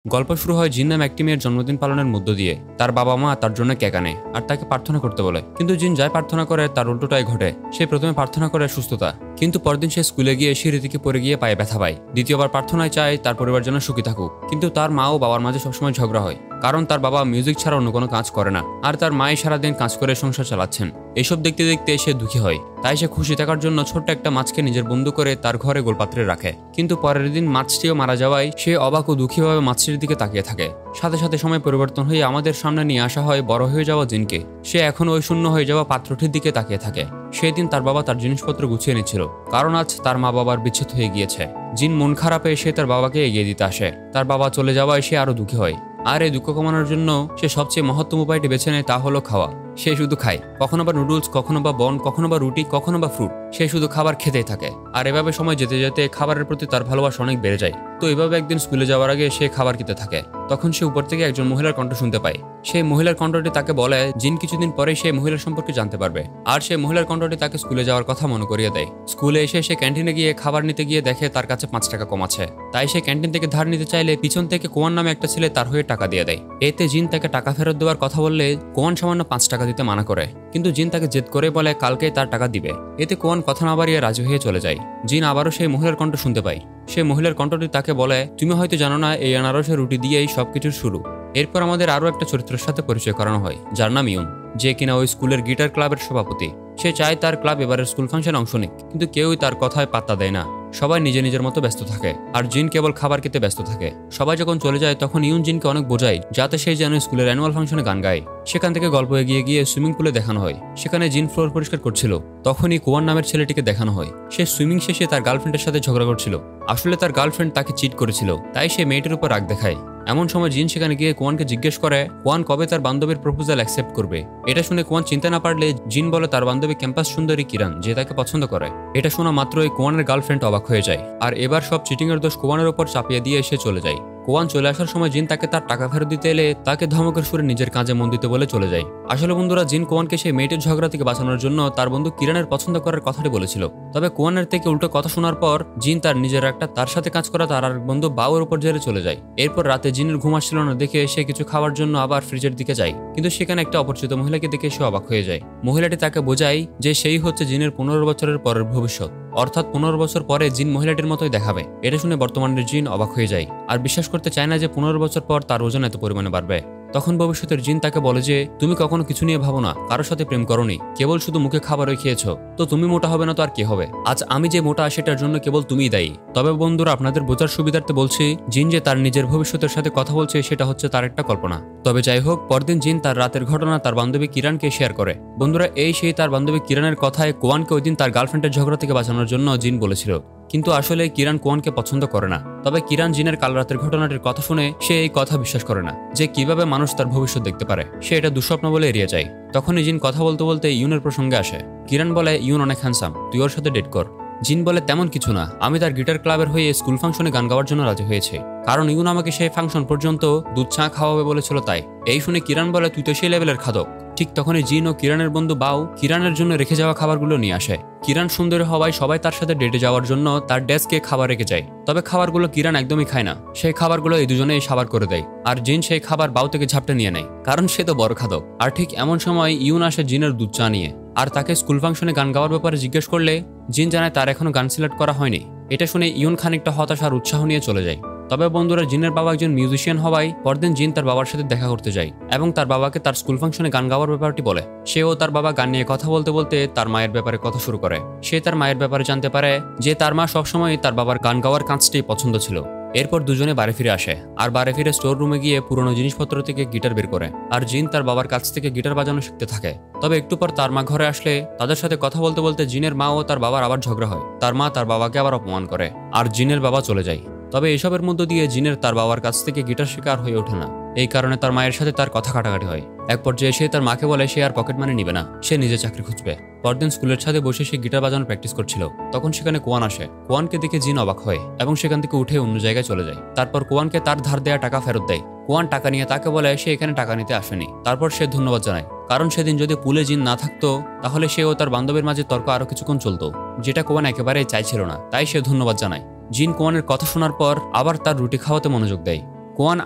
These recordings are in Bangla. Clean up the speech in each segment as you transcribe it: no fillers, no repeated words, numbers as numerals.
গল্প শুরু হয় জিন নামে একটি মেয়ের জন্মদিন পালনের মধ্য দিয়ে। তার বাবা মা তার জন্য কেক আনে আর তাকে প্রার্থনা করতে বলে, কিন্তু জিন যাই প্রার্থনা করে তার উল্টোটাই ঘটে। সে প্রথমে প্রার্থনা করে সুস্থতা, কিন্তু পরদিন সে স্কুলে গিয়ে সিঁড়ি থেকে পড়ে গিয়ে পায়ে ব্যথা পায়। দ্বিতীয়বার প্রার্থনায় চায় তার পরিবার যেন সুখী থাকুক, কিন্তু তার মা ও বাবার মাঝে সবসময় ঝগড়া হয়, কারণ তার বাবা মিউজিক ছাড়া অন্য কোনো কাজ করে না আর তার মাই সারাদিন কাজ করে সংসার চালাচ্ছেন। এসব দেখতে দেখতে সে দুঃখী হয়, তাই সে খুশি থাকার জন্য ছোট্ট একটা মাছকে নিজের বন্ধু করে তার ঘরে গোলপাত্রে রাখে। কিন্তু পরের দিন মাছটিও মারা যাওয়ায় সে অবাক ও দুঃখীভাবে মাছটির দিকে তাকিয়ে থাকে। সাথে সাথে সময় পরিবর্তন হয়ে আমাদের সামনে নিয়ে আসা হয় বড় হয়ে যাওয়া জিনকে। সে এখন ওই শূন্য হয়ে যাওয়া পাত্রটির দিকে তাকিয়ে থাকে। সেই দিন তার বাবা তার জিনিসপত্র গুছিয়ে নিচ্ছিল, কারণ আজ তার মা বাবার বিচ্ছেদ হয়ে গিয়েছে। জিন মন খারাপে সে তার বাবাকে এগিয়ে দিতে আসে। তার বাবা চলে যাওয়ায় সে আরো দুঃখী হয়, আর এই দুঃখ কমানোর জন্য সে সবচেয়ে মহত্তম উপায়টি বেছে নেয়, তা হলো খাওয়া। সে শুধু খায়, কখনো বা নুডলস, কখনো বা বন, কখনো বা রুটি, কখনো বা ফ্রুট। সে শুধু খাবার খেতেই থাকে, আর এভাবে সময় যেতে যেতে খাবারের প্রতি তার ভালোবাসা অনেক বেড়ে যায়। তো এভাবে একদিন স্কুলে যাওয়ার আগে সে খাবার খেতে থাকে। তখন সে উপর থেকে একজন মহিলার কণ্ঠ শুনতে পায়। সেই মহিলার কণ্ঠটি তাকে বলে জিন কিছুদিন পরে সেই মহিলার সম্পর্কে জানতে পারবে, আর সেই মহিলার কণ্ঠটি তাকে স্কুলে যাওয়ার কথা মনে করিয়ে দেয়। স্কুলে এসে সে ক্যান্টিনে গিয়ে খাবার নিতে গিয়ে দেখে তার কাছে 5 টাকা কম আছে, তাই সে ক্যান্টিন থেকে ধার নিতে চাইলে পিছন থেকে কোয়ান নামে একটা ছেলে তার হয়ে টাকা দিয়ে দেয়। এতে জিন তাকে টাকা ফেরত দেওয়ার কথা বললে কোয়ান সামান্য 5 টাকা দিতে মানা করে, কিন্তু জিন তাকে জেদ করে বলে কালকেই তার টাকা দিবে। এতে কোয়ান কথা না বাড়িয়ে রাজি হয়ে চলে যায়। জিন আবারও সেই মহিলার কণ্ঠ শুনতে পায়। সেই মহিলার কণ্ঠটি তাকে বলে, তুমি হয়তো জানো না এই আনারসের রুটি দিয়েই সবকিছুর শুরু। এরপর আমাদের আরো একটা চরিত্রের সাথে পরিচয় করানো হয়, যার নাম ইউন, যে কিনা ওই স্কুলের গিটার ক্লাবের সভাপতি। সে চায় তার ক্লাব এবারের স্কুল ফাংশনে অংশ নিক, কিন্তু কেউই তার কথায় পাত্তা দেয় না। সবাই নিজে নিজের মতো ব্যস্ত থাকে, আর জিন কেবল খাবার খেতে ব্যস্ত থাকে। সবাই যখন চলে যায় তখন ইউন জিনকে অনেক বোঝায় যাতে সে যেন স্কুলের অ্যানুয়াল ফাংশনে গান গায়। সেখান থেকে গল্প এগিয়ে গিয়ে সুইমিং পুলে দেখানো হয়। সেখানে জিন ফ্লোর পরিষ্কার করছিল, তখনই কোয়ান নামের ছেলেটিকে দেখানো হয়। সে সুইমিং শেষে তার গার্লফ্রেন্ডের সাথে ঝগড়া করছিল। আসলে তার গার্লফ্রেন্ড তাকে চিট করেছিল, তাই সে মেয়েটির উপর রাগ দেখায়। এমন সময় জিন সেখানে গিয়ে কোয়ানকে জিজ্ঞেস করে কোয়ান কবে তার বান্ধবীর প্রপোজাল অ্যাকসেপ্ট করবে। এটা শুনে কোয়ান চিন্তা না পারলে জিন বলে তার বান্ধবী ক্যাম্পাস সুন্দরী কিরান, যে তাকে পছন্দ করে। এটা শোনা মাত্রই কোয়ানের গার্লফ্রেন্ড অবাক হয়ে যায়, আর এবার সব চিটিং এর দোষ কোয়ানের উপর চাপিয়ে দিয়ে এসে চলে যায়। কোয়ান চলে আসার সময় জিন তাকে তার টাকা ফেরত দিতে এলে তাকে ধমকের সুরে নিজের কাজে মন দিতে বলে চলে যায়। আসলে বন্ধুরা, জিন কোয়ানকে সেই মেয়েটির ঝগড়া থেকে বাঁচানোর জন্য তার বন্ধু কিরানের পছন্দ করার কথাটি বলেছিল। তবে কোয়ানের থেকে উল্টো কথা শোনার পর জিন তার নিজের একটা তার সাথে কাজ করা তার আর বন্ধু বাউর উপর জেলে চলে যায়। এরপর রাতে জিনের ঘুম আসছিল না দেখে সে কিছু খাওয়ার জন্য আবার ফ্রিজের দিকে যায়, কিন্তু সেখানে একটা অপরিচিত মহিলাকে দেখে সে অবাক হয়ে যায়। মহিলাটি তাকে বোঝায় যে সেই হচ্ছে জিনের 15 বছরের পরের ভবিষ্যৎ, অর্থাৎ 15 বছর পরে জিন মহিলাটির মতোই দেখাবে। এটা শুনে বর্তমানের জিন অবাক হয়ে যায় আর বিশ্বাস করতে চায় না যে 15 বছর পর তার ওজন এত পরিমাণে বাড়বে। তখন ভবিষ্যতের জিন তাকে বলে যে তুমি কখনো কিছু নিয়ে ভাবো না, কারোর সাথে প্রেম করোনি, কেবল শুধু মুখে খাবারই খেয়েছো, তো তুমি মোটা হবে না তো আর কি হবে। আজ আমি যে মোটা সেটার জন্য কেবল তুমিই দায়ী। তবে বন্ধুরা, আপনাদের বোঝার সুবিধার্থে বলছি, জিন যে তার নিজের ভবিষ্যতের সাথে কথা বলছে সেটা হচ্ছে তার একটা কল্পনা। তবে যাই হোক, পরদিন জিন তার রাতের ঘটনা তার বান্ধবী কিরানকে শেয়ার করে। বন্ধুরা, এই সেই তার বান্ধবী কিরানের কথায় কোয়ানকে ওই দিন তার গার্লফ্রেন্ডের ঝগড়া থেকে বাঁচানোর জন্য জিন বলেছিল, কিন্তু আসলে কিরান কোয়ানকে পছন্দ করে না। তবে কিরান জিনের কাল রাতের ঘটনাটির কথা শুনে সে এই কথা বিশ্বাস করে না যে কিভাবে মানুষ তার ভবিষ্যৎ দেখতে পারে। সে এটা দুঃস্বপ্ন বলে এড়িয়ে যায়। তখনই জিন কথা বলতে বলতে ইউনের প্রসঙ্গে আসে। কিরান বলে ইউন অনেক হ্যান্ডসাম, তুই ওর সাথে ডেট কর। জিন বলে তেমন কিছু না, আমি তার গিটার ক্লাবের হয়ে স্কুল ফাংশনে গান গাওয়ার জন্য রাজি হয়েছে, কারণ ইউন আমাকে সেই ফাংশন পর্যন্ত দুধ চা খাওয়াবে বলেছিল তাই। এই শুনে কিরান বলে তুই তো সেই লেভেলের খাদক। ঠিক তখনই জিন ও কিরানের বন্ধু বাউ কিরানের জন্য রেখে যাওয়া খাবারগুলো নিয়ে আসে। কিরান সুন্দর হওয়ায় সবাই তার সাথে ডেটে যাওয়ার জন্য তার ডেস্কে খাবার রেখে যায়। তবে খাবারগুলো কিরান একদমই খায় না, সেই খাবারগুলো এই দুজনেই সাবার করে দেয়, আর জিন সেই খাবার বাউ থেকে ঝাপটে নিয়ে নেয়, কারণ সে তো বড় খাদক। আর ঠিক এমন সময় ইউন আসে জিনের দুধ চা নিয়ে, আর তাকে স্কুল ফাংশনে গান গাওয়ার ব্যাপারে জিজ্ঞেস করলে জিন জানায় তার এখনো গান সিলেক্ট করা হয়নি। এটা শুনে ইউন খানিকটা হতাশ আর উৎসাহ নিয়ে চলে যায়। তবে বন্ধুরা, জিনের বাবা একজন মিউজিশিয়ান হওয়ায় পরদিন জিন তার বাবার সাথে দেখা করতে যায় এবং তার বাবাকে তার স্কুল ফাংশনে গান গাওয়ার ব্যাপারটি বলে। সেও তার বাবা গান নিয়ে কথা বলতে বলতে তার মায়ের ব্যাপারে কথা শুরু করে। সে তার মায়ের ব্যাপারে জানতে পারে যে তার মা সবসময় তার বাবার গান গাওয়ার কাজটি পছন্দ ছিল। এরপর দুজনে বাড়ি ফিরে আসে, আর বাড়ি ফিরে স্টোর রুমে গিয়ে পুরনো জিনিসপত্র থেকে গিটার বের করে, আর জিন তার বাবার কাছ থেকে গিটার বাজানো শিখতে থাকে। তবে একটু পর তার মা ঘরে আসলে তাদের সাথে কথা বলতে বলতে জিনের মা ও তার বাবার আবার ঝগড়া হয়। তার মা তার বাবাকে আবার অপমান করে, আর জিনের বাবা চলে যায়। তবে এসবের মধ্য দিয়ে জিনের তার বাবার কাছ থেকে গিটার শেখার হয়ে ওঠে না। এই কারণে তার মায়ের সাথে তার কথা কাটাকাটি হয়। এক পর্যায়ে সে তার মাকে বলে সে আর পকেট মানি নিবে না, সে নিজে চাকরি খুঁজবে। পরদিন স্কুলের ছাদে বসে সে গিটার বাজানোর প্র্যাকটিস করছিল। তখন সেখানে কোয়ান আসে। কোয়ানকে দেখে জিন অবাক হয় এবং সেখান থেকে উঠে অন্য জায়গায় চলে যায়। তারপর কোয়ানকে তার ধার দেওয়া টাকা ফেরত দেয়। কোয়ান টাকা নিয়ে তাকে বলে সে এখানে টাকা নিতে আসেনি। তারপর সে ধন্যবাদ জানায়, কারণ সেদিন যদি পুলে জিন না থাকতো তাহলে সে ও তার বান্ধবীর মাঝে তর্ক আরো কিছুক্ষণ চলতো, যেটা কোয়ান একেবারেই চাইছিল না। তাই সে ধন্যবাদ জানায়। জিন কোয়ানের কথা শোনার পর আবার তার রুটি খাওয়াতে মনোযোগ দেয়। কোয়ান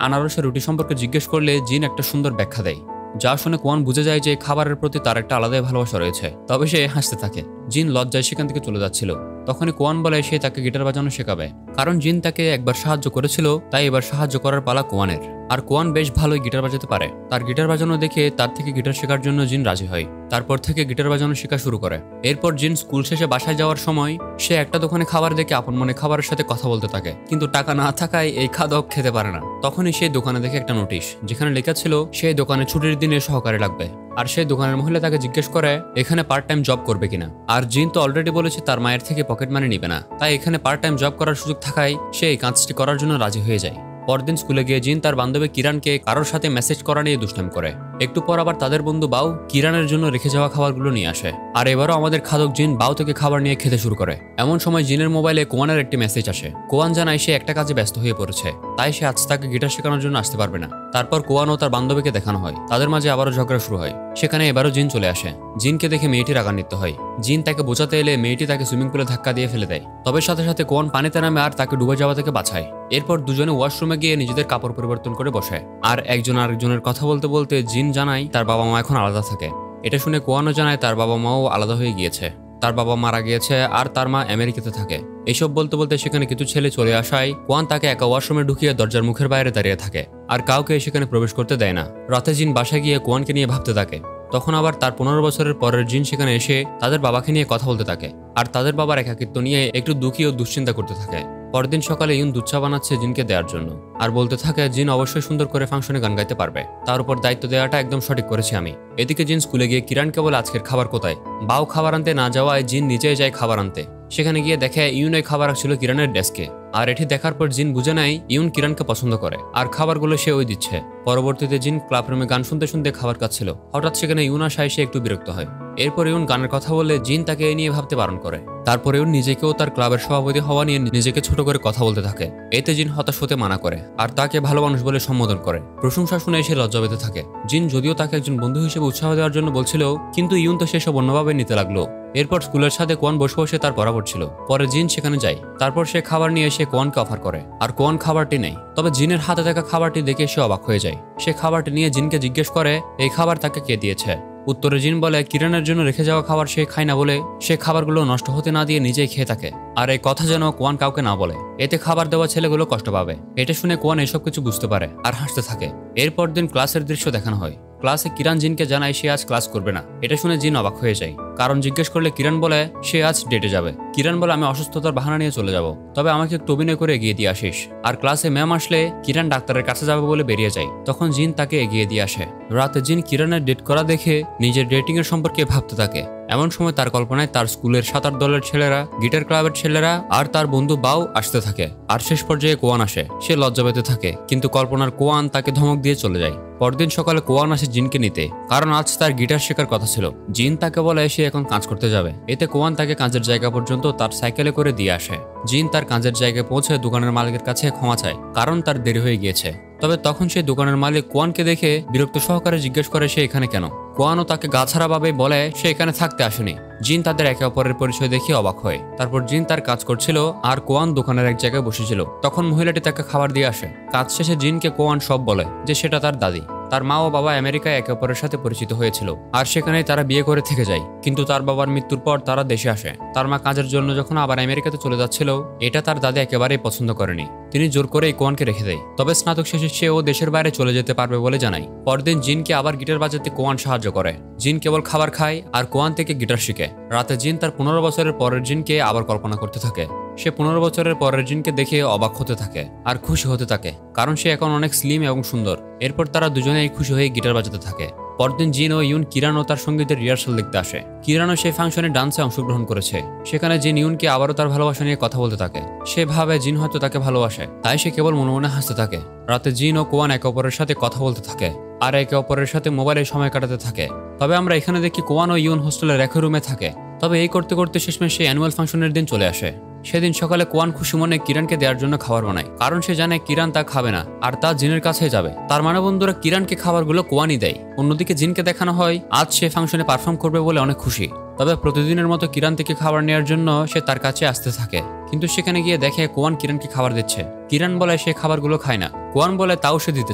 আনারসের রুটি সম্পর্কে জিজ্ঞেস করলে জিন একটা সুন্দর ব্যাখ্যা দেয়, যা শুনে কোয়ান বুঝে যায় যে খাবারের প্রতি তার একটা আলাদাই ভালোবাসা রয়েছে। তবে সে হাসতে থাকে। জিন লজ্জায় সেখান থেকে চলে যাচ্ছিল। তখনই কোয়ান বলে সে তাকে গিটার বাজানো শেখাবে, কারণ জিন তাকে একবার সাহায্য করেছিল, তাই এবার সাহায্য করার পালা কোয়ানের। আর কোয়ান বেশ ভালোই গিটার বাজাতে পারে। তার গিটার বাজানো দেখে তার থেকে গিটার শেখার জন্য জিন রাজি হয়। তারপর থেকে গিটার বাজানো শেখা শুরু করে। এরপর জিন স্কুল শেষে বাসায় যাওয়ার সময় সে একটা দোকানে খাবার দেখে আপন মনে খাবারের সাথে কথা বলতে থাকে, কিন্তু টাকা না থাকায় এই খাদক খেতে পারে না। তখনই সেই দোকানে দেখে একটা নোটিশ, যেখানে লেখা ছিল সেই দোকানে ছুটির দিনে সহকারী লাগবে। আর সেই দোকানের মহিলা তাকে জিজ্ঞেস করে এখানে পার্ট টাইম জব করবে কিনা। আর জিন তো অলরেডি বলেছে তার মায়ের থেকে পকেট মানি নিবে না, তাই এখানে পার্ট টাইম জব করার সুযোগ থাকায় সে এই কাজটি করার জন্য রাজি হয়ে যায়। পরদিন স্কুলে গিয়ে জিন তার বান্ধবী কিরানকে কারোর সাথে মেসেজ করা নিয়ে দুষ্টামি করে। একটু পর আবার তাদের বন্ধু বাউ কিরানের জন্য রেখে যাওয়া খাবারগুলো নিয়ে আসে। আর এবারও আমাদের খাদক জিন বাউ থেকে খাবার নিয়ে খেতে শুরু করে। এমন সময় জিনের মোবাইলে কোয়ানের একটি মেসেজ আসে। কোয়ান জানায় সে একটা কাজে ব্যস্ত হয়ে পড়েছে, তাই সে আজ তাকে গিটার শেখানোর জন্য আসতে পারবে না। তারপর কোয়ান ও তার বান্ধবীকে দেখানো হয়। তাদের মাঝে আবারও ঝগড়া শুরু হয়। সেখানে এবারও জিন চলে আসে। জিনকে দেখে মেয়েটি রাগান্বিত হয়। জিন তাকে বোঝাতে এলে মেয়েটি তাকে সুইমিং পুলে ধাক্কা দিয়ে ফেলে দেয়। তবে সাথে সাথে কোয়ান পানিতে নামে আর তাকে ডুবে যাওয়া থেকে বাঁচায়। এরপর দুজনে ওয়াশরুমে গিয়ে নিজেদের কাপড় পরিবর্তন করে বসে। আর একজন আরেকজনের কথা বলতে বলতে জিন জানায় তার বাবা মা এখন আলাদা থাকে। এটা শুনে কোয়ানও জানায় তার বাবা মাও আলাদা হয়ে গিয়েছে। তার বাবা মারা গিয়েছে আর তার মা আমেরিকাতে থাকে। এইসব বলতে বলতে সেখানে কিছু ছেলে চলে আসায় কোয়ান তাকে একা ওয়াশরুমে ঢুকিয়ে দরজার মুখের বাইরে দাঁড়িয়ে থাকে আর কাউকে সেখানে প্রবেশ করতে দেয় না। রাতে জিন বাসায় গিয়ে কোয়ানকে নিয়ে ভাবতে থাকে। তখন আবার তার 15 বছরের পরের জিন সেখানে এসে তাদের বাবাকে নিয়ে কথা বলতে থাকে আর তাদের বাবার একাকিত্ব নিয়ে একটু দুঃখী ও দুশ্চিন্তা করতে থাকে। পরদিন সকালে ইউন দুধ চা বানাচ্ছে জিনকে দেওয়ার জন্য আর বলতে থাকে জিন অবশ্যই সুন্দর করে ফাংশনে গান গাইতে পারবে, তার উপর দায়িত্ব দেওয়াটা একদম সঠিক করেছি আমি। এদিকে জিন স্কুলে গিয়ে কিরানকে বলে আজকের খাবার কোথায়। বাউ খাবার আনতে না যাওয়ায় জিন নিজেই যায় খাবার আনতে। সেখানে গিয়ে দেখে ইউন ওই খাবার রাখছিল কিরানের ডেস্কে। আর এটি দেখার পর জিন বুঝে নেয় ইউন কিরানকে পছন্দ করে আর খাবারগুলো সে ওই দিচ্ছে। পরবর্তীতে জিন ক্লাব রুমে গান শুনতে শুনতে খাবার খাচ্ছিল। হঠাৎ সেখানে ইউন আসায় সে একটু বিরক্ত হয়। এরপর ইউন গানের কথা বলে জিন তাকে এই নিয়ে ভাবতে বারণ করে। তারপরে ইউন নিজেকেও তার ক্লাবের সভাপতি হওয়া নিয়ে নিজেকে ছোট করে কথা বলতে থাকে। এতে জিন হতাশ হতে মানা করে আর তাকে ভালো মানুষ বলে সম্বোধন করে। প্রশংসা শুনে সে লজ্জা পেতে থাকে। জিন যদিও তাকে একজন বন্ধু হিসেবে উৎসাহ দেওয়ার জন্য বলছিল, কিন্তু ইউন তো সেসব অন্যভাবে নিতে লাগলো। এরপর স্কুলের সাথে কোয়ান বসে বসে তার পড়া পড়ছিল। পরে জিন সেখানে যায়। তারপর সে খাবার নিয়ে এসে কোয়ানকে অফার করে আর কোয়ান খাবারটি নেয়। তবে জিনের হাতে থাকা খাবারটি দেখে সে অবাক হয়ে যায়। সে খাবারটি নিয়ে জিনকে জিজ্ঞেস করে এই খাবার তাকে কে দিয়েছে। উত্তরে জিন বলে কিরানের জন্য রেখে যাওয়া খাবার সে খায় না বলে সে খাবারগুলো নষ্ট হতে না দিয়ে নিজেই খেয়ে থাকে। আর এই কথা যেন কোয়ান কাউকে না বলে, এতে খাবার দেওয়া ছেলেগুলো কষ্ট পাবে। এটা শুনে কোয়ান এসব কিছু বুঝতে পারে আর হাসতে থাকে। এরপর দিন ক্লাসের দৃশ্য দেখানো হয়। ক্লাসে কিরান জিনকে জানায় সে আজ ক্লাস করবে না। এটা শুনে জিন অবাক হয়ে যায়। কারণ জিজ্ঞেস করলে কিরান বলে সে আজ ডেটে যাবে। কিরান বলে আমি অসুস্থতার বাহানা নিয়ে চলে যাব, তবে আমাকে একটু অভিনয় করে এগিয়ে দিয়ে আসিস। আর ক্লাসে ম্যাম আসলে কিরান ডাক্তারের কাছে যাবে বলে বেরিয়ে যায়। তখন জিন তাকে এগিয়ে দিয়ে আসে। রাতে জিন কিরানের ডেট করা দেখে নিজের ডেটিং এর সম্পর্কে ভাবতে থাকে। এমন সময় তার কল্পনায় তার স্কুলের সাঁতার দলের ছেলেরা, গিটার ক্লাবের ছেলেরা আর তার বন্ধু বাউ আসতে থাকে। আর শেষ পর্যায়ে কোয়ান আসে। সে লজ্জা পেতে থাকে, কিন্তু কল্পনার কোয়ান তাকে ধমক দিয়ে চলে যায়। পরদিন সকালে কোয়ান আসে জিনকে নিতে, কারণ আজ তার গিটার শেখার কথা ছিল। জিন তাকে বলে সে এখন কাজ করতে যাবে। এতে কোয়ান তাকে কাজের জায়গা পর্যন্ত তার সাইকেলে করে দিয়ে আসে। জিন তার কাজের জায়গায় পৌঁছে দোকানের মালিকের কাছে ক্ষমা চায়, কারণ তার দেরি হয়ে গিয়েছে। তবে তখন সেই দোকানের মালিক কোয়ানকে দেখে বিরক্ত সহকারে জিজ্ঞেস করে সে এখানে কেন। কোয়ানও তাকে গাছাড়া ভাবে বলে সে এখানে থাকতে আসেনি। জিন তাদের একে অপরের পরিচয় দেখে অবাক হয়। তারপর জিন তার কাজ করছিল আর কোয়ান দোকানের এক জায়গায় বসেছিল। তখন মহিলাটি তাকে খাবার দিয়ে আসে। কাজ শেষে জিনকে কোয়ান সব বলে যে সেটা তার দাদি। তার মা ও বাবা আমেরিকায় একে অপরের সাথে পরিচিত হয়েছিল আর সেখানেই তারা বিয়ে করে থেকে যায়। কিন্তু তার বাবার মৃত্যুর পর তারা দেশে আসে। তার মা কাজের জন্য যখন আবার আমেরিকাতে চলে যাচ্ছিল, এটা তার দাদি একেবারেই পছন্দ করেনি। তিনি জোর করে এই কোয়ানকে রেখে দেয়। তবে স্নাতক শেষে সেও দেশের বাইরে চলে যেতে পারবে বলে জানায়। পরদিন জিনকে আবার গিটার বাজাতে কোয়ান সাহায্য করে। জিন কেবল খাবার খায় আর কোয়ান থেকে গিটার শিখে। রাতে জিন তার 15 বছরের পরের জিনকে আবার কল্পনা করতে থাকে। সে 15 বছরের পরের জিনকে দেখে অবাক হতে থাকে আর খুশি হতে থাকে, কারণ সে এখন অনেক স্লিম এবং সুন্দর। এরপর তারা দুজনেই খুশি হয়ে গিটার বাজাতে থাকে। পরদিন জিন ও ইউন কিরান ও তার সঙ্গীতের রিহার্সাল দেখতে আসে। কিরানও সেই ফাংশনে ডান্সে অংশগ্রহণ করেছে। সেখানে জিন ইউনকে আবারও তার ভালোবাসা নিয়ে কথা বলতে থাকে। সে ভাবে জিন হয়তো তাকে ভালোবাসে, তাই সে কেবল মনে মনে হাসতে থাকে। রাতে জিন ও কোয়ান একে অপরের সাথে কথা বলতে থাকে আর একে অপরের সাথে মোবাইলে সময় কাটাতে থাকে। তবে আমরা এখানে দেখি কোয়ান ও ইউন হোস্টেলের একই রুমে থাকে। তবে এই করতে করতে শেষমেশ সেই অ্যানুয়াল ফাংশনের দিন চলে আসে। সেদিন সকালে কোয়ান খুশি মনে কিরানকে দেওয়ার জন্য খাবার বানায়, কারণ সে জানে কিরান তা খাবে না আর তা জিনের কাছে যাবে। তার মানে বন্ধুরা কিরানকে খাবারগুলো কোয়ানই দেয়। অন্যদিকে জিনকে দেখানো হয় আজ সে ফাংশনে পারফর্ম করবে বলে অনেক খুশি। তবে প্রতিদিনের মতো কিরান থেকে খাবার নেওয়ার জন্য সে তার কাছে আসতে থাকে, কিন্তু সেখানে গিয়ে দেখে কোয়ান কিরানকে খাবার দিচ্ছে। কিরান বলে সে খাবারগুলো খায় না। কোয়ান বলে তাও সে দিতে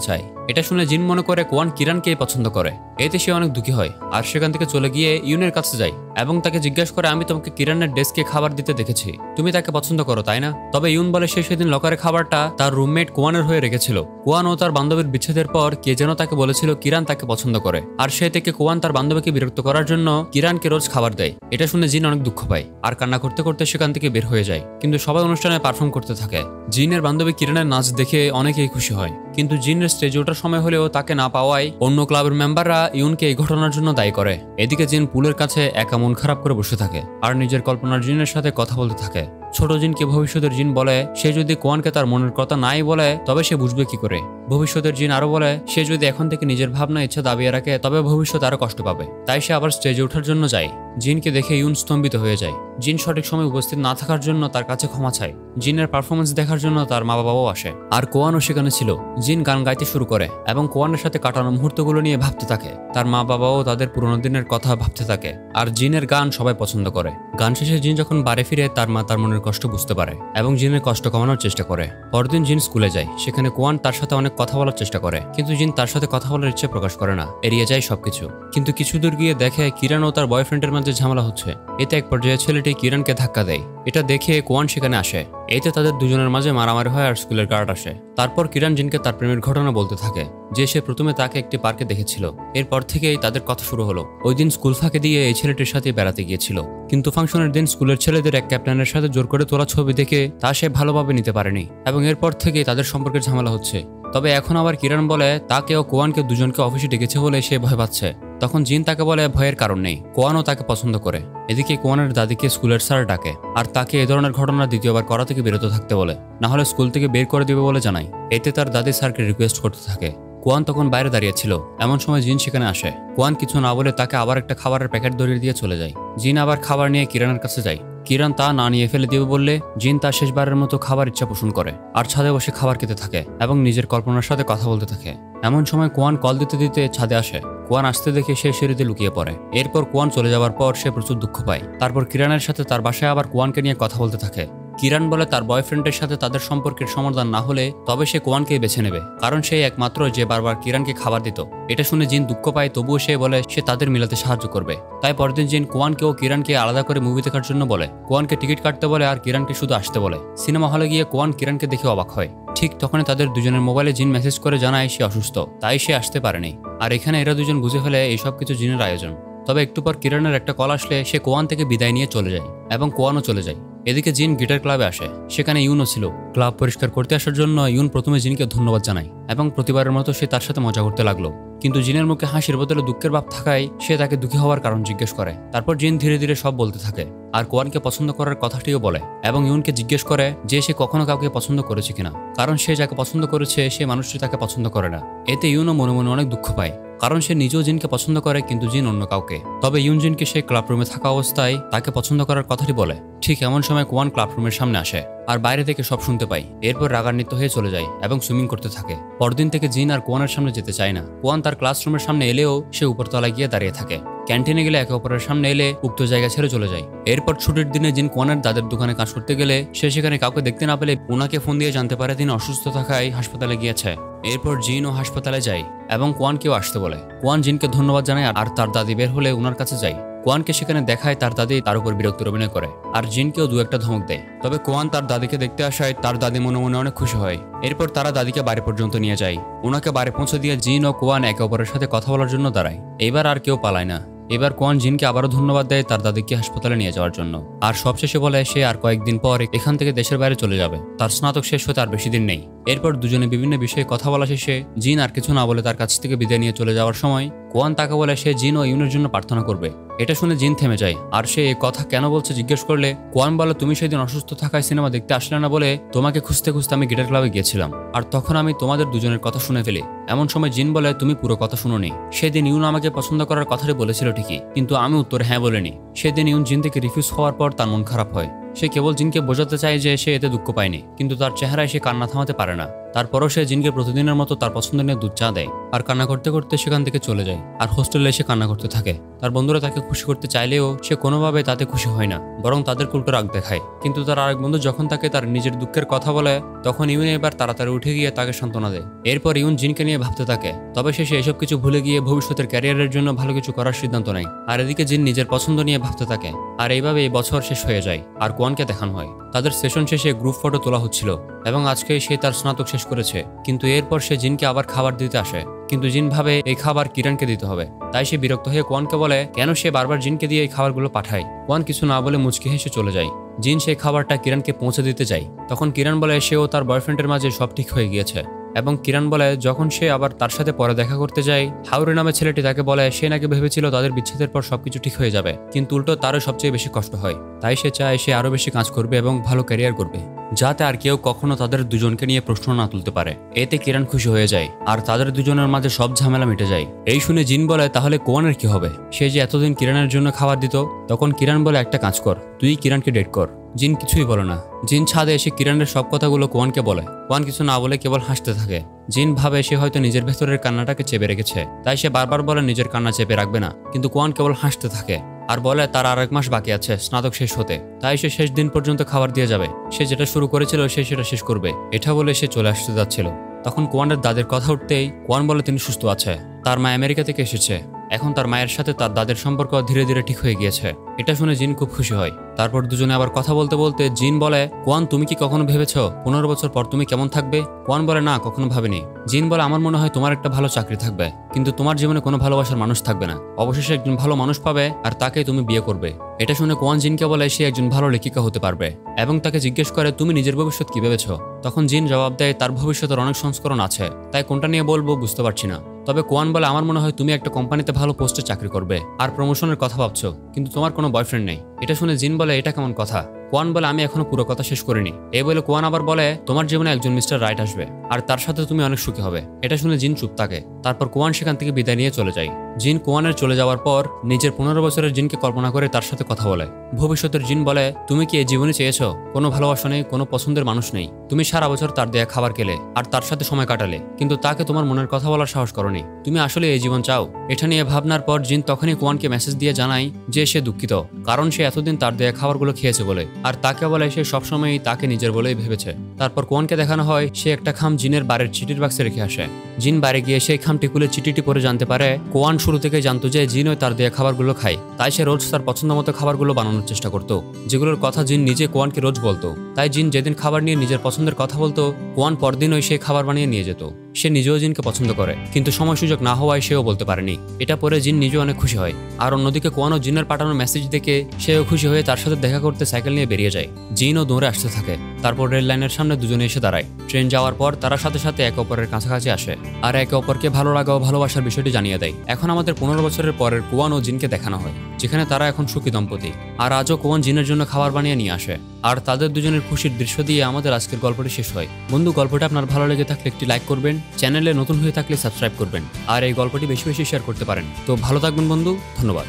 চায়। এটা শুনে জিন মনে করে কোয়ান কিরানকেই পছন্দ করে। এতে সে অনেক দুঃখী হয় আর সেখান থেকে চলে গিয়ে ইউনের কাছে যায় এবং তাকে জিজ্ঞাসা করে, আমি তোমাকে কিরানের ডেস্কে খাবার দিতে দেখেছি, তুমি তাকে পছন্দ করো তাই না? তবে ইউন বলে সে সেদিন লকারে খাবারটা তার রুমমেট কোয়ানের হয়ে রেখেছিল। কোয়ান ও তার বান্ধবীর বিচ্ছেদের পর কে যেন তাকে বলেছিল কিরান তাকে পছন্দ করে, আর সে থেকে কোয়ান তার বান্ধবীকে বিরক্ত করার জন্য কিরানকে রোজ খাবার দেয়। এটা শুনে জিন অনেক দুঃখ পায় আর কান্না করতে করতে সেখান থেকে বের হয়ে যায়। কিন্তু সবাই অনুষ্ঠানে পারফর্ম করতে থাকে। জিনের বান্ধবী কিরানের নাচ দেখে অনেকেই খুশি হয়, কিন্তু জিনের স্টেজে ওঠার সময় হলেও তাকে না পাওয়ায় অন্য ক্লাবের মেম্বাররা ইউনকে এই ঘটনার জন্য দায়ী করে। এদিকে জিন পুলের কাছে একা মন খারাপ করে বসে থাকে আর নিজের কল্পনার জিনের সাথে কথা বলতে থাকে। ছোট জিনকে ভবিষ্যতের জিন বলে সে যদি কোয়ানকে তার মনের কথা নাই বলে তবে সে বুঝবে কি করে। ভবিষ্যতের জিন আরো বলে সে যদি এখন থেকে নিজের ভাবনা ইচ্ছা দাবিয়ে রাখে তবে ভবিষ্যতে আরো কষ্ট পাবে। তাই সে আবার স্টেজে ওঠার জন্য যায়। জিনকে দেখে ইউন স্তম্ভিত হয়ে যায়। জিন সঠিক সময় উপস্থিত না থাকার জন্য তার কাছে ক্ষমা চায়। জিনের পারফরমেন্স দেখার জন্য তার মা বাবাও আসে আর কোয়ানও সেখানে ছিল। জিন গান গাইতে শুরু করে এবং কোয়ানের সাথে কাটানো মুহূর্তগুলো নিয়ে ভাবতে থাকে। তার মা বাবাও তাদের পুরোনো দিনের কথা ভাবতে থাকে আর জিনের গান সবাই পছন্দ করে। গান শেষে জিন যখন বাড়ি ফিরে তার মা তার মনের কষ্ট বুঝতে পারে এবং জিনের কষ্ট কমানোর চেষ্টা করে। পরদিন জিন স্কুলে যায়। সেখানে কোয়ান তার সাথে অনেক কথা বলার চেষ্টা করে, কিন্তু জিন তার সাথে কথা বলার ইচ্ছে প্রকাশ করে না, এড়িয়ে যায় সবকিছু। কিন্তু কিছু দূর গিয়ে দেখে কিরান ও তার বয়ফ্রেন্ডের মাঝে ঝামেলা হচ্ছে। এতে এক পর্যায়ে ছেলেটি কিরানকে ধাক্কা দেয়। এটা দেখে কোয়ান সেখানে আসে। এতে তাদের দুজনের মাঝে মারামারি হয় আর স্কুলের গার্ড আসে। তারপর কিরান জিনকে তার প্রেমের ঘটনা বলতে থাকে যে সে প্রথমে তাকে একটি পার্কে দেখেছিল। এরপর থেকেই তাদের কথা শুরু হলো। ওই দিন স্কুল ফাঁকে দিয়ে এই ছেলেটির সাথে বেড়াতে গিয়েছিল, কিন্তু ফাংশনের দিন স্কুলের ছেলেদের এক ক্যাপ্টেনের সাথে জোর করে তোলা ছবি দেখে তা সে ভালোভাবে নিতে পারেনি এবং এরপর থেকেই তাদের সম্পর্কের ঝামেলা হচ্ছে। তবে এখন আবার কিরান বলে তাকে ও কোয়ানকে দুজনকে অফিসে ডেকেছে বলে সে ভয় পাচ্ছে। তখন জিন তাকে বলে ভয়ের কারণ নেই, কোয়ানও তাকে পছন্দ করে। এদিকে কোয়ানের দাদিকে স্কুলের স্যার ডাকে আর তাকে এ ধরনের ঘটনা দ্বিতীয়বার করা থেকে বিরত থাকতে বলে, না হলে স্কুল থেকে বের করে দিবে বলে জানায়। এতে তার দাদি স্যারকে রিকোয়েস্ট করতে থাকে। কোয়ান তখন বাইরে দাঁড়িয়েছিল। এমন সময় জিন সেখানে আসে। কোয়ান কিছু না বলে তাকে আবার একটা খাবারের প্যাকেট ধরিয়ে দিয়ে চলে যায়। জিন আবার খাবার নিয়ে কিরানের কাছে যায়। কিরান তা না নিয়ে ফেলে দিবে বললে জিন তার শেষবারের মতো খাবার ইচ্ছা পোষণ করে আর ছাদে বসে খাবার খেতে থাকে এবং নিজের কল্পনার সাথে কথা বলতে থাকে। এমন সময় কোয়ান কল দিতে দিতে ছাদে আসে। কোয়ান আসতে দেখে সে সিঁড়িতে লুকিয়ে পড়ে। এরপর কোয়ান চলে যাওয়ার পর সে প্রচুর দুঃখ পায়। তারপর কিরানের সাথে তার বাসায় আবার কোয়ানকে নিয়ে কথা বলতে থাকে। কিরান বলে তার বয়ফ্রেন্ডের সাথে তাদের সম্পর্কের সমাধান না হলে তবে সে কোয়ানকেই বেছে নেবে, কারণ সে একমাত্র যে বারবার কিরানকে খাবার দিত। এটা শুনে জিন দুঃখ পায়, তবুও সে বলে সে তাদের মিলাতে সাহায্য করবে। তাই পরদিন জিন কোয়ানকে ও কিরানকে আলাদা করে মুভি দেখার জন্য বলে। কোয়ানকে টিকিট কাটতে বলে আর কিরানকে শুধু আসতে বলে। সিনেমা হলে গিয়ে কোয়ান কিরানকে দেখে অবাক হয়। ঠিক তখনই তাদের দুজনের মোবাইলে জিন মেসেজ করে জানায় সে অসুস্থ, তাই সে আসতে পারেনি। আর এখানে এরা দুজন বুঝে ফেলে এইসব কিছু জিনের আয়োজন। তবে একটু পর কিরানের একটা কল আসলে সে কোয়ান থেকে বিদায় নিয়ে চলে যায় এবং কোয়ানও চলে যায়। এদিকে জিন গিটার ক্লাবে আসে। সেখানে ইউনও ছিল। ক্লাব পরিষ্কার করতে আসার জন্য ইউন প্রথমে জিনকে ধন্যবাদ জানায় এবং প্রতিবারের মতো সে তার সাথে মজা করতে লাগলো। কিন্তু জিনের মুখে হাসির বদলে দুঃখের ভাব থাকায় সে তাকে দুঃখী হওয়ার কারণ জিজ্ঞেস করে। তারপর জিন ধীরে ধীরে সব বলতে থাকে আর কোয়ানকে পছন্দ করার কথাটিও বলে এবং ইউনকে জিজ্ঞেস করে যে সে কখনো কাউকে পছন্দ করেছে কিনা, কারণ সে যাকে পছন্দ করেছে সে মানুষটি তাকে পছন্দ করে না। এতে ইউনও মনে মনে অনেক দুঃখ পায়, কারণ সে নিজেও জিনকে পছন্দ করে কিন্তু জিন অন্য কাউকে। তবে ইউন জিনকে সে ক্লাবরুমে থাকা অবস্থায় তাকে পছন্দ করার কথাটি বলে। ঠিক এমন সময় কোয়ান ক্লাবরুমের সামনে আসে আর বাইরে থেকে সব শুনতে পাই। এরপর রাগান্বিত হয়ে চলে যায় এবং সুইমিং করতে থাকে। পরদিন থেকে জিন আর কোয়ানের সামনে যেতে চায় না। কোয়ান তার ক্লাসরুমের সামনে এলেও সে উপরতলায় গিয়ে দাঁড়িয়ে থাকে। ক্যান্টিনে গেলে একে অপরের সামনে এলে উক্ত জায়গা ছেড়ে চলে যায়। এরপর ছুটির দিনে জিন কোয়ানের দাদের দোকানে কাজ করতে গেলে সে সেখানে কাউকে দেখতে না পেলে ওনাকে ফোন দিয়ে জানতে পারে তিনি অসুস্থ থাকায় হাসপাতালে গিয়েছে। এরপর জিন ও হাসপাতালে যায় এবং কোয়ানকেও আসতে বলে। কোয়ান জিনকে ধন্যবাদ জানায় আর তার দাদি বের হলে ওনার কাছে যায়। কোয়ানকে সেখানে দেখায় তার দাদি তার উপর বিরক্তির অভিনয় করে আর জিনকেও দু একটা ধমক দেয়। তবে কোয়ান তার দাদিকে দেখতে আসায় তার দাদি মনে মনে অনেক খুশি হয়। এরপর তারা দাদিকে বাড়ি পর্যন্ত নিয়ে যায়। ওনাকে বাড়ি পৌঁছে দিয়ে জিন ও কোয়ান একে অপরের সাথে কথা বলার জন্য দাঁড়ায়। এবার আর কেউ পালায় না। এবার কোয়ান জিনকে আবারও ধন্যবাদ দেয় তার দাদিকে হাসপাতালে নিয়ে যাওয়ার জন্য। আর সবশেষে বলে সে আর কয়েকদিন পর এখান থেকে দেশের বাইরে চলে যাবে। তার স্নাতক শেষ হতে আর বেশি দিন নেই। এরপর দুজনে বিভিন্ন বিষয়ে কথা বলা শেষে জিন আর কিছু না বলে তার কাছ থেকে বিদায় নিয়ে চলে যাওয়ার সময় কোয়ান তাকে বলে সে জিন ও ইউনের জন্য প্রার্থনা করবে। এটা শুনে জিন থেমে যায় আর সে এই কথা কেন বলছে জিজ্ঞেস করলে কোয়ান বলে তুমি সেদিন অসুস্থ থাকায় সিনেমা দেখতে আসলে না বলে তোমাকে খুঁজতে খুঁজতে আমি গিটার ক্লাবে গিয়েছিলাম আর তখন আমি তোমাদের দুজনের কথা শুনে ফেলি। এমন সময় জিন বলে তুমি পুরো কথা শুনোনি। সেদিন ইউন আমাকে পছন্দ করার কথাটি বলেছিল ঠিকই, কিন্তু আমি উত্তর হ্যাঁ বলিনি। সেদিন ইউন জিন থেকে রিফিউজ হওয়ার পর তার মন খারাপ হয়। সে কেবল জিনকে বোঝাতে চায় যে সে এতে দুঃখ পায়নি, কিন্তু তার চেহারায় সে কান্না থামাতে পারে না। তারপরও সে জিনকে প্রতিদিনের মতো তার পছন্দের নিয়ে দুধ চা দেয় আর কান্না করতে করতে সেখান থেকে চলে যায় আর হোস্টেলে এসে কান্না করতে থাকে। তার বন্ধুরা তাকে খুশি করতে চাইলেও সে কোনোভাবে তাতে খুশি হয় না, বরং তাদের উল্টো রাগ দেখায়। কিন্তু তার আরেক বন্ধু যখন তাকে তার নিজের দুঃখের কথা বলে তখন ইউন এবার তাড়াতাড়ি উঠে গিয়ে তাকে সান্ত্বনা দেয়। এরপর ইউন জিনকে নিয়ে ভাবতে থাকে, তবে সে এসব কিছু ভুলে গিয়ে ভবিষ্যতের ক্যারিয়ারের জন্য ভালো কিছু করার সিদ্ধান্ত নেয়। আর এদিকে জিন নিজের পছন্দ নিয়ে ভাবতে থাকে। আর এইভাবে এই বছর শেষ হয়ে যায় আর কোয়ানকে দেখানো হয়। তাদের সেশন শেষে গ্রুপ ফটো তোলা হচ্ছিল এবং আজকে সে তার স্নাতক শেষ করেছে। কিন্তু এরপর সে জিনকে আবার খাবার দিতে আসে, কিন্তু জিন ভাবে এই খাবার কিরণকে দিতে হবে। তাই সে বিরক্ত হয়ে কোয়ানকে বলে কেন সে বারবার জিনকে দিয়ে এই খাবারগুলো পাঠায়। কোয়ান কিছু না বলে মুচকি হেসে চলে যায়। জিন সেই খাবারটা কিরণকে পৌঁছে দিতে যায়। তখন কিরণ বলে সেও তার বয়ফ্রেন্ডের মাঝে সব ঠিক হয়ে গিয়েছে। এবং কিরণ বলে যখন সে আবার তার সাথে পরে দেখা করতে যায়, হাউরে নামে ছেলেটি তাকে বলে সে নাকি ভেবেছিল তাদের বিচ্ছেদের পর সবকিছু ঠিক হয়ে যাবে, কিন্তু উল্টো তারও সবচেয়ে বেশি কষ্ট হয়। তাই সে চায় সে আরো বেশি কাজ করবে এবং ভালো ক্যারিয়ার করবে, যাতে আর কেউ কখনো তাদের দুজনকে নিয়ে প্রশ্ন না তুলতে পারে। এতে কিরণ খুশি হয়ে যায় আর তাদের দুজনের মাঝে সব ঝামেলা মিটে যায়। এই শুনে জিন বলে তাহলে কোয়ানের কি হবে? সে যে এতদিন কিরণের জন্য খাবার দিত। তখন কিরণ বলে একটা কাজ কর, তুই কিরণকে ডেট কর। জিন কিছুই বলে না। জিন ছাদে এসে কিরণের সব কথাগুলো কোয়ানকে বলে। কোয়ান কিছু না বলে কেবল হাসতে থাকে। জিন ভাবে সে হয়তো নিজের ভেতরের কান্নাটাকে চেপে রেখেছে, তাই সে বারবার বলে নিজের কান্না চেপে রাখবে না। কিন্তু কোয়ান কেবল হাসতে থাকে আর বলে তার আর 1 মাস বাকি আছে স্নাতক শেষ হতে, তাই সে শেষ দিন পর্যন্ত খাবার দিয়ে যাবে। সে যেটা শুরু করেছিল সে সেটা শেষ করবে, এটা বলে সে চলে আসতে যাচ্ছিল। তখন কোয়ানের দাদের কথা উঠতেই কোয়ান বলে তিনি সুস্থ আছে, তার মা আমেরিকা থেকে এসেছে। এখন তার মায়ের সাথে তার দাদের সম্পর্ক ধীরে ধীরে ঠিক হয়ে গিয়েছে। এটা শুনে জিন খুব খুশি হয়। তারপর দুজনে আবার কথা বলতে বলতে জিন বলে কোয়ান তুমি কি কখনো ভেবেছো 15 বছর পর তুমি কেমন থাকবে? কোয়ান বলে না, কখনো ভাবিনি। জিন বলে আমার মনে হয় তোমার একটা ভালো চাকরি থাকবে, কিন্তু তোমার জীবনে কোনো ভালোবাসার মানুষ থাকবে না। অবশেষে একজন ভালো মানুষ পাবে আর তাকেই তুমি বিয়ে করবে। এটা শুনে কোয়ান জিনকে বলে সে একজন ভালো লেখিকা হতে পারবে এবং তাকে জিজ্ঞেস করে তুমি নিজের ভবিষ্যৎ কি ভেবেছো? তখন জিন জবাব দেয় তার ভবিষ্যতের অনেক সংস্করণ আছে, তাই কোনটা নিয়ে বলবো বুঝতে পারছি না। তবে কোয়ান বলে আমার মনে হয় তুমি একটা কোম্পানিতে ভালো পোস্টে চাকরি করবে আর প্রমোশনের কথা ভাবছো, কিন্তু তোমার কোনো বয়ফ্রেন্ড নেই। এটা শুনে জিন বলে এটা কেমন কথা? কোয়ান বলে আমি এখনো পুরো কথা শেষ করিনি। এই বলে কোয়ান আবার বলে তোমার জীবনে একজন মিস্টার রাইট আসবে আর তার সাথে তুমি অনেক সুখী হবে। এটা শুনে জিন চুপ থাকে। তারপর কোয়ান সেখান থেকে বিদায় নিয়ে চলে যায়। জিন কোয়ানের চলে যাওয়ার পর নিজের 15 বছরের জিনকে কল্পনা করে তার সাথে কথা বলে। ভবিষ্যতের জিন বলে তুমি কি এই জীবনে চেয়েছো? কোনো ভালোবাসা নেই, কোনো পছন্দের মানুষ নেই। তুমি সারা বছর তার দেয়া খাবার খেলে আর তার সাথে সময় কাটালে, কিন্তু তাকে তোমার মনের কথা বলার সাহস করনি। তুমি আসলে এই জীবন চাও? এটা নিয়ে ভাবনার পর জিন তখনই কোয়ানকে মেসেজ দিয়ে জানায় যে সে দুঃখিত, কারণ সে এতদিন তার দেয়া খাবারগুলো খেয়েছে বলে, আর তাকে বলে সে সবসময়ই তাকে নিজের বলেই ভেবেছে। তারপর কোয়ানকে দেখানো হয় সে একটা খাম জিনের বাড়ির চিঠির বাক্সে রেখে আসে। জিন বাড়ি গিয়ে সেই খামটি খুলে চিঠিটি পড়ে জানতে পারে কোয়ান শুরু থেকে জানতো যে জিনও তার দেয়া খাবারগুলো খায়, তাই সে রোজ তার পছন্দ মতো খাবারগুলো বানানোর চেষ্টা করতো, যেগুলোর কথা জিন নিজে কোয়ানকে রোজ বলতো। তাই জিন যেদিন খাবার নিয়ে নিজের পছন্দের কথা বলতো, কোয়ান পরদিন ওই সেই খাবার বানিয়ে নিয়ে যেত। সে নিজেও জিনকে পছন্দ করে, কিন্তু সময় সুযোগ না হওয়ায় সেও বলতে পারেনি। এটা পরে জিন নিজেও অনেক খুশি হয়। আর অন্যদিকে কোয়ানও জিনের পাঠানো মেসেজ দেখে সেও খুশি হয়ে তার সাথে দেখা করতে সাইকেল নিয়ে বেরিয়ে যায়। জিনও দৌড়ে আসতে থাকে। তারপর রেল লাইনের সামনে দুজনে এসে দাঁড়ায়। ট্রেন যাওয়ার পর তারা সাথে সাথে একে অপরের কাছাকাছি আসে আর একে অপরকে ভালো লাগা ও ভালোবাসার বিষয়টি জানিয়ে দেয়। এখন আমাদের 15 বছরের পরের কোয়ান ও জিনকে দেখানো হয়, যেখানে তারা এখন সুখী দম্পতি। আর আজও কোয়ান জিনের জন্য খাবার বানিয়ে নিয়ে আসে আর তাদের দুজনের খুশির দৃশ্য দিয়ে আমাদের আজকের গল্পটি শেষ হয়। বন্ধু, গল্পটা আপনার ভালো লেগে থাকলে একটি লাইক করবেন, চ্যানেলে নতুন হয়ে থাকলে সাবস্ক্রাইব করবেন আর এই গল্পটি বেশি বেশি শেয়ার করতে পারেন। তো ভালো থাকবেন বন্ধু, ধন্যবাদ।